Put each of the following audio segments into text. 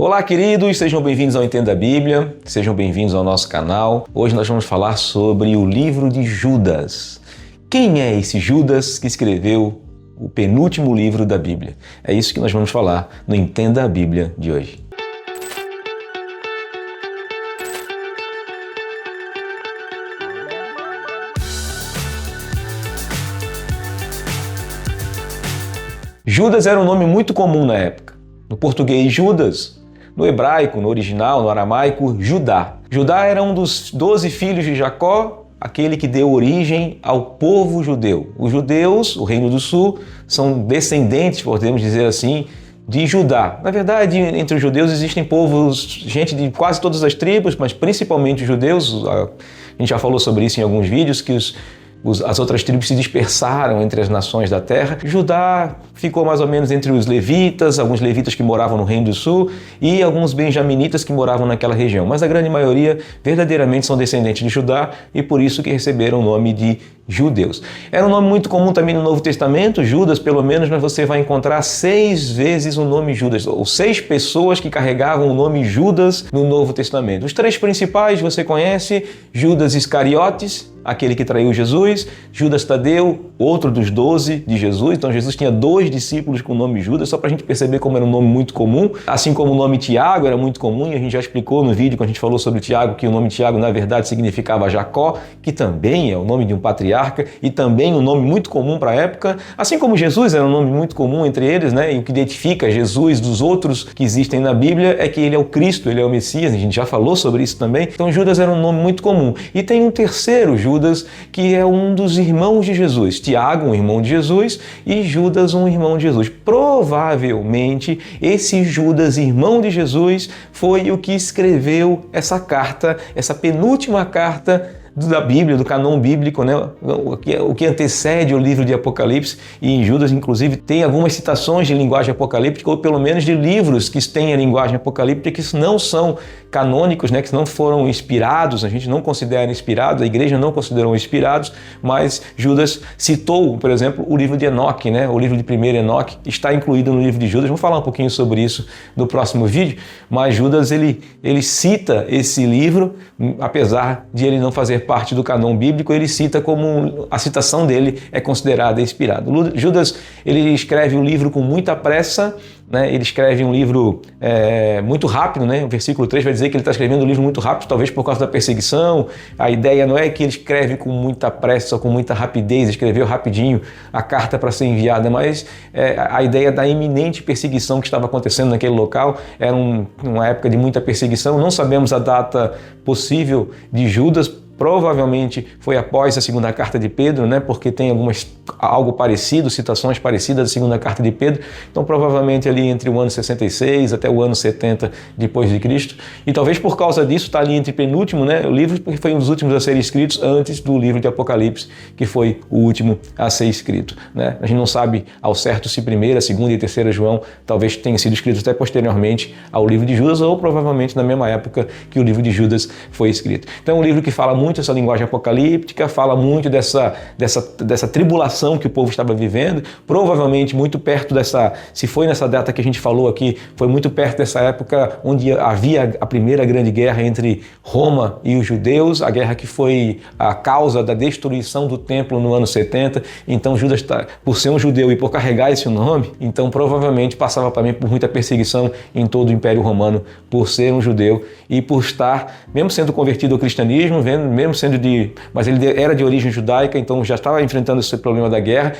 Olá, queridos, sejam bem-vindos ao Entenda a Bíblia, sejam bem-vindos ao nosso canal. Hoje nós vamos falar sobre o livro de Judas. Quem é esse Judas que escreveu o penúltimo livro da Bíblia? É isso que nós vamos falar no Entenda a Bíblia de hoje. Judas era um nome muito comum na época. No português, Judas. No hebraico, no original, no aramaico, Judá. Judá era um dos 12 filhos de Jacó, aquele que deu origem ao povo judeu. Os judeus, o Reino do Sul, são descendentes, podemos dizer assim, de Judá. Na verdade, entre os judeus existem povos, gente de quase todas as tribos, mas principalmente os judeus. A gente já falou sobre isso em alguns vídeos, que as outras tribos se dispersaram entre as nações da terra. Judá ficou mais ou menos entre os levitas, alguns levitas que moravam no Reino do Sul e alguns benjaminitas que moravam naquela região. Mas a grande maioria verdadeiramente são descendentes de Judá e por isso que receberam o nome de judeus. Era um nome muito comum também no Novo Testamento, Judas, pelo menos, mas você vai encontrar 6 vezes o nome Judas, ou 6 pessoas que carregavam o nome Judas no Novo Testamento. Os 3 principais você conhece: Judas Iscariotes, aquele que traiu Jesus, Judas Tadeu, outro dos 12 de Jesus. Então Jesus tinha 2 discípulos com o nome Judas, só para a gente perceber como era um nome muito comum, assim como o nome Tiago era muito comum, e a gente já explicou no vídeo, quando a gente falou sobre Tiago, que o nome Tiago na verdade significava Jacó, que também é o nome de um patriarca e também um nome muito comum para a época, assim como Jesus era um nome muito comum entre eles, né? E o que identifica Jesus dos outros que existem na Bíblia é que ele é o Cristo, ele é o Messias, a gente já falou sobre isso também. Então Judas era um nome muito comum. E tem um terceiro Judas, que é um dos irmãos de Jesus. Tiago, um irmão de Jesus, e Judas, um irmão de Jesus. Provavelmente esse Judas, irmão de Jesus, foi o que escreveu essa carta, essa penúltima carta da Bíblia, do canon bíblico, né? O que antecede o livro de Apocalipse. E em Judas, inclusive, tem algumas citações de linguagem apocalíptica, ou pelo menos de livros que têm a linguagem apocalíptica, que não são canônicos, né? Que não foram inspirados, a gente não considera inspirados, a igreja não considerou inspirados, mas Judas citou, por exemplo, o livro de Enoque, né? O livro de 1º Enoque está incluído no livro de Judas. Vamos falar um pouquinho sobre isso no próximo vídeo, mas Judas, ele cita esse livro, apesar de ele não fazer parte do canon bíblico, ele cita como a citação dele é considerada inspirada. Judas, ele escreve um livro com muita pressa, né? Ele escreve um livro muito rápido, né? O versículo 3 vai dizer que ele está escrevendo um livro muito rápido, talvez por causa da perseguição. A ideia não é que ele escreve com muita pressa ou com muita rapidez, escreveu rapidinho a carta para ser enviada, mas a ideia da iminente perseguição que estava acontecendo naquele local. Era uma época de muita perseguição. Não sabemos a data possível de Judas. Provavelmente foi após a segunda carta de Pedro, né? Porque tem algo parecido, citações parecidas da segunda carta de Pedro. Então, provavelmente ali entre o ano 66 até o ano 70 depois de Cristo. E talvez por causa disso está ali entre penúltimo, né? O livro, porque foi um dos últimos a ser escritos antes do livro de Apocalipse, que foi o último a ser escrito, né? A gente não sabe ao certo se 1ª, 2ª e 3ª João talvez tenha sido escrito até posteriormente ao livro de Judas, ou provavelmente na mesma época que o livro de Judas foi escrito. Então, é um livro que fala muito essa linguagem apocalíptica, fala muito dessa tribulação que o povo estava vivendo, provavelmente muito perto se foi nessa data que a gente falou aqui, foi muito perto dessa época onde havia a primeira grande guerra entre Roma e os judeus, a guerra que foi a causa da destruição do templo no ano 70. Então Judas, por ser um judeu e por carregar esse nome, então provavelmente passava também por muita perseguição em todo o Império Romano, por ser um judeu e por estar, mesmo sendo convertido ao cristianismo, mas ele era de origem judaica, então já estava enfrentando esse problema da guerra.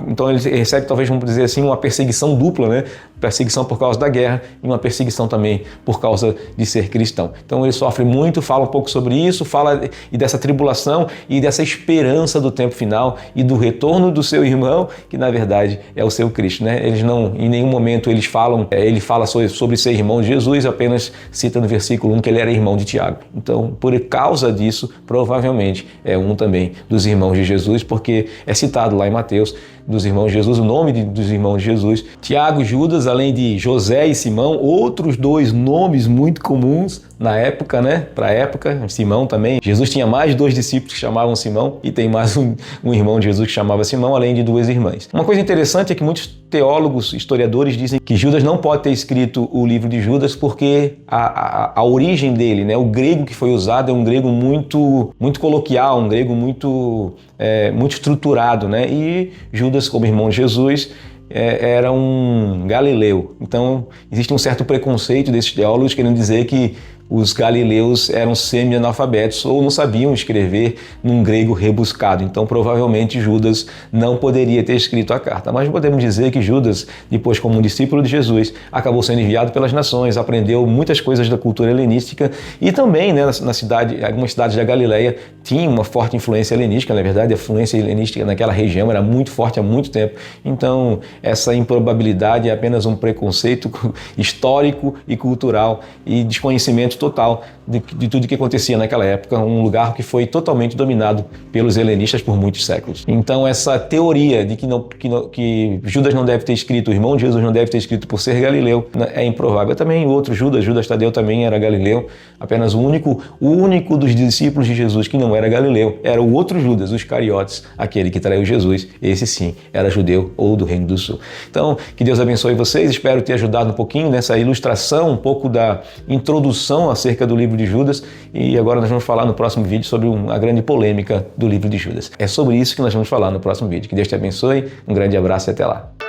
Então ele recebe, talvez, vamos dizer assim, uma perseguição dupla, né? Perseguição por causa da guerra e uma perseguição também por causa de ser cristão. Então ele sofre muito, fala um pouco sobre isso, fala e dessa tribulação e dessa esperança do tempo final e do retorno do seu irmão, que na verdade é o seu Cristo, né? Eles não, em nenhum momento ele fala sobre ser irmão de Jesus, apenas cita no versículo 1 que ele era irmão de Tiago. Então, por causa disso, provavelmente é um também dos irmãos de Jesus, porque é citado lá em Mateus, dos irmãos de Jesus, o nome dos irmãos de Jesus. Tiago e Judas, além de José e Simão, outros dois nomes muito comuns na época, né? Para a época, Simão também. Jesus tinha mais de 2 discípulos que chamavam Simão e tem mais um irmão de Jesus que chamava Simão, além de 2 irmãs. Uma coisa interessante é que muitos teólogos, historiadores dizem que Judas não pode ter escrito o livro de Judas porque a origem dele, né? O grego que foi usado é um grego muito coloquial, um grego muito estruturado, né? E Judas, como irmão de Jesus, era um galileu. Então, existe um certo preconceito desses teólogos querendo dizer que os galileus eram semi-analfabetos ou não sabiam escrever num grego rebuscado. Então, provavelmente, Judas não poderia ter escrito a carta. Mas podemos dizer que Judas, depois como um discípulo de Jesus, acabou sendo enviado pelas nações, aprendeu muitas coisas da cultura helenística e também, né, algumas cidades da Galileia tinham uma forte influência helenística. Na verdade, a influência helenística naquela região era muito forte há muito tempo. Então, essa improbabilidade é apenas um preconceito histórico e cultural e desconhecimento total de tudo que acontecia naquela época, um lugar que foi totalmente dominado pelos helenistas por muitos séculos. Então essa teoria de que Judas não deve ter escrito, o irmão de Jesus não deve ter escrito por ser galileu, é improvável. Também o outro Judas Tadeu também era galileu, apenas o único dos discípulos de Jesus que não era galileu era o outro Judas, os Iscariotes, aquele que traiu Jesus. Esse sim era judeu ou do Reino do Sul. Então, que Deus abençoe vocês, espero ter ajudado um pouquinho nessa ilustração, um pouco da introdução acerca do livro de Judas, e agora nós vamos falar no próximo vídeo sobre a grande polêmica do livro de Judas. É sobre isso que nós vamos falar no próximo vídeo. Que Deus te abençoe, um grande abraço e até lá.